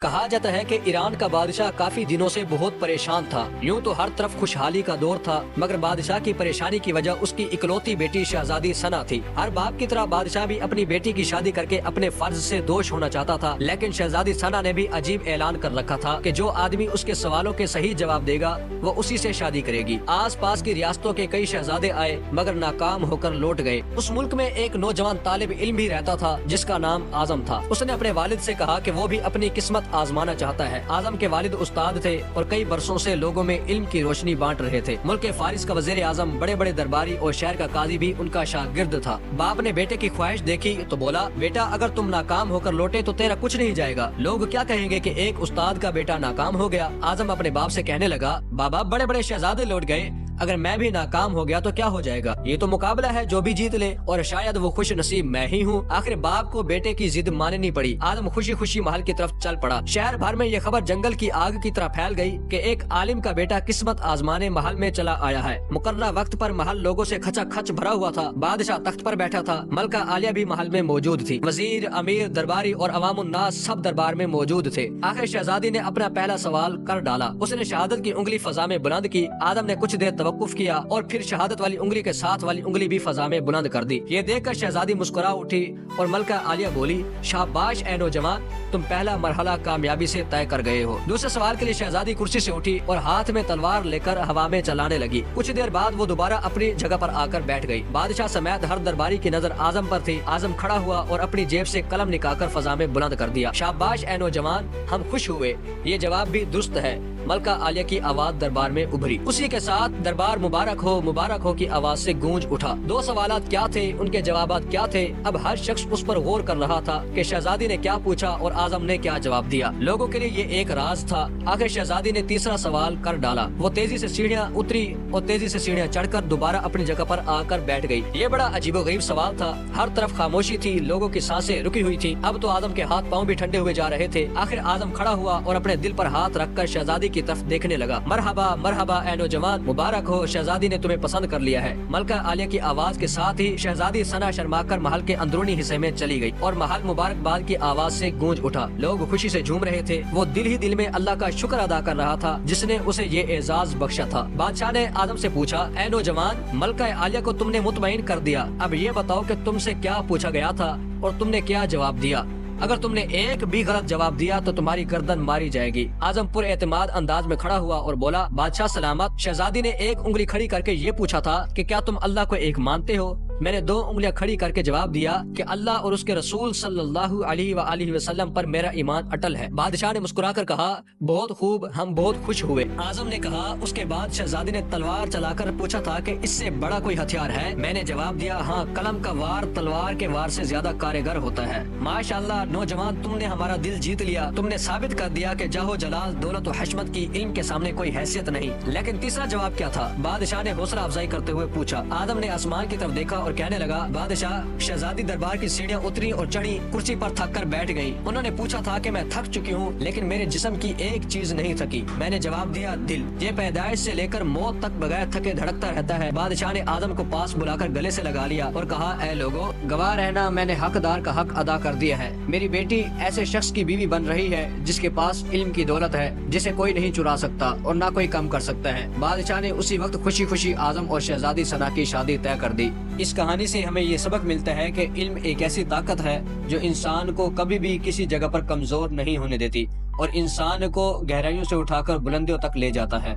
کہا جاتا ہے کہ ایران کا بادشاہ کافی دنوں سے بہت پریشان تھا۔ یوں تو ہر طرف خوشحالی کا دور تھا، مگر بادشاہ کی پریشانی کی وجہ اس کی اکلوتی بیٹی شہزادی ثنا تھی۔ ہر باپ کی طرح بادشاہ بھی اپنی بیٹی کی شادی کر کے اپنے فرض سے دوش ہونا چاہتا تھا، لیکن شہزادی ثنا نے بھی عجیب اعلان کر رکھا تھا کہ جو آدمی اس کے سوالوں کے صحیح جواب دے گا وہ اسی سے شادی کرے گی۔ آس پاس کی ریاستوں کے کئی شہزادے آئے مگر ناکام ہو کر لوٹ گئے۔ اس ملک میں ایک نوجوان طالب علم بھی رہتا تھا جس کا نام اعظم تھا۔ اس نے اپنے والد سے کہا کہ وہ بھی اپنی قسمت آزمانا چاہتا ہے۔ اعظم کے والد استاد تھے اور کئی برسوں سے لوگوں میں علم کی روشنی بانٹ رہے تھے۔ ملک فارس کا وزیر اعظم، بڑے بڑے درباری اور شہر کا قاضی بھی ان کا شاگرد تھا۔ باپ نے بیٹے کی خواہش دیکھی تو بولا، بیٹا اگر تم ناکام ہو کر لوٹے تو تیرا کچھ نہیں جائے گا، لوگ کیا کہیں گے کہ ایک استاد کا بیٹا ناکام ہو گیا۔ اعظم اپنے باپ سے کہنے لگا، بابا بڑے بڑے شہزادے لوٹ گئے، اگر میں بھی ناکام ہو گیا تو کیا ہو جائے گا؟ یہ تو مقابلہ ہے، جو بھی جیت لے، اور شاید وہ خوش نصیب میں ہی ہوں۔ آخر باپ کو بیٹے کی ضد ماننی پڑی۔ اعظم خوشی خوشی محل کی طرف چل پڑا۔ شہر بھر میں یہ خبر جنگل کی آگ کی طرح پھیل گئی کہ ایک عالم کا بیٹا قسمت آزمانے محل میں چلا آیا ہے۔ مقررہ وقت پر محل لوگوں سے کھچا کھچ بھرا ہوا تھا۔ بادشاہ تخت پر بیٹھا تھا، ملکہ عالیہ بھی محل میں موجود تھی۔ وزیر، امیر، درباری اور عوام الناس سب دربار میں موجود تھے۔ آخر شہزادی نے اپنا پہلا سوال کر ڈالا۔ اس نے شہادت کی انگلی فضا میں بلند کی۔ اعظم نے کچھ دیر توقف کیا اور پھر شہادت والی انگلی کے ساتھ والی انگلی بھی فضا میں بلند کر دی۔ یہ دیکھ کر شہزادی مسکرا اٹھی اور ملکہ عالیہ بولی، شاباش اے نوجوان، تم پہلا مرحلہ کامیابی سے طے کر گئے ہو۔ دوسرے سوال کے لیے شہزادی کرسی سے اٹھی اور ہاتھ میں تلوار لے کر ہوا میں چلانے لگی۔ کچھ دیر بعد وہ دوبارہ اپنی جگہ پر آ کر بیٹھ گئی۔ بادشاہ سمیت ہر درباری کی نظر اعظم پر تھی۔ اعظم کھڑا ہوا اور اپنی جیب سے قلم نکال کر فضا میں بلند کر دیا، شاباش اے نوجوان، ہم خوش ہوئے، یہ جواب بھی درست ہے۔ ملکہ عالیہ کی آواز دربار میں ابھری۔ اسی کے ساتھ دربار مبارک ہو کی آواز سے گونج اٹھا۔ دو سوالات کیا تھے، ان کے جوابات کیا تھے، اب ہر شخص اس پر غور کر رہا تھا کہ شہزادی نے کیا پوچھا اور اعظم نے کیا جواب دیا۔ لوگوں کے لیے یہ ایک راز تھا۔ آخر شہزادی نے تیسرا سوال کر ڈالا۔ وہ تیزی سے سیڑھیاں اتری اور تیزی سے سیڑھیاں چڑھ کر دوبارہ اپنی جگہ پر آ کر بیٹھ گئی۔ یہ بڑا عجیب و غریب سوال تھا۔ ہر طرف خاموشی تھی، لوگوں کی سانسیں رکی ہوئی تھی۔ اب تو اعظم کے ہاتھ پاؤں بھی ٹھنڈے ہوئے جا رہے تھے۔ آخر اعظم کھڑا ہوا اور اپنے دل پر ہاتھ رکھ کر شہزادی کی طرف دیکھنے لگا۔ مرحبا مرحبا اے نوجوان، مبارک ہو، شہزادی نے تمہیں پسند کر لیا ہے۔ ملکہ عالیہ کی آواز کے ساتھ ہی شہزادی ثنا شرما کر محل کے اندرونی حصے میں چلی گئی اور محل مبارکباد کی آواز سے گونج اٹھا۔ لوگ خوشی سے جھوم رہے تھے۔ وہ دل ہی دل میں اللہ کا شکر ادا کر رہا تھا جس نے اسے یہ اعزاز بخشا تھا۔ بادشاہ نے اعظم سے پوچھا، اے نوجوان، ملکہ عالیہ کو تم نے مطمئن کر دیا، اب یہ بتاؤ کہ تم سے کیا پوچھا گیا تھا اور تم نے کیا جواب دیا؟ اگر تم نے ایک بھی غلط جواب دیا تو تمہاری گردن ماری جائے گی۔ اعظم پر اعتماد انداز میں کھڑا ہوا اور بولا، بادشاہ سلامت، شہزادی نے ایک انگلی کھڑی کر کے یہ پوچھا تھا کہ کیا تم اللہ کو ایک مانتے ہو؟ میں نے دو انگلیاں کھڑی کر کے جواب دیا کہ اللہ اور اس کے رسول صلی اللہ علیہ وآلہ وسلم پر میرا ایمان اٹل ہے۔ بادشاہ نے مسکرا کر کہا، بہت خوب، ہم بہت خوش ہوئے۔ اعظم نے کہا، اس کے بعد شہزادی نے تلوار چلا کر پوچھا تھا کہ اس سے بڑا کوئی ہتھیار ہے؟ میں نے جواب دیا، ہاں، قلم کا وار تلوار کے وار سے زیادہ کارگر ہوتا ہے۔ ماشاءاللہ نوجوان، تم نے ہمارا دل جیت لیا، تم نے ثابت کر دیا کہ جاہ و جلال، دولت و حشمت کی علم کے سامنے کوئی حیثیت نہیں۔ لیکن تیسرا جواب کیا تھا؟ بادشاہ نے حوصلہ افزائی کرتے ہوئے پوچھا۔ اعظم نے آسمان کی طرف دیکھا اور کہنے لگا، بادشاہ، شہزادی دربار کی سیڑھیاں اتری اور چڑھی، کرسی پر تھک کر بیٹھ گئی۔ انہوں نے پوچھا تھا کہ میں تھک چکی ہوں، لیکن میرے جسم کی ایک چیز نہیں تھکی۔ میں نے جواب دیا، دل، یہ پیدائش سے لے کر موت تک بغیر تھکے دھڑکتا رہتا ہے۔ بادشاہ نے اعظم کو پاس بلا کر گلے سے لگا لیا اور کہا، اے لوگو، گواہ رہنا، میں نے حقدار کا حق ادا کر دیا ہے۔ میری بیٹی ایسے شخص کی بیوی بن رہی ہے جس کے پاس علم کی دولت ہے، جسے کوئی نہیں چرا سکتا اور نہ کوئی کم کر سکتا ہے۔ بادشاہ نے اسی وقت خوشی خوشی اعظم اور شہزادی ثنا کی شادی طے کر دی۔ اس کہانی سے ہمیں یہ سبق ملتا ہے کہ علم ایک ایسی طاقت ہے جو انسان کو کبھی بھی کسی جگہ پر کمزور نہیں ہونے دیتی اور انسان کو گہرائیوں سے اٹھا کر بلندیوں تک لے جاتا ہے۔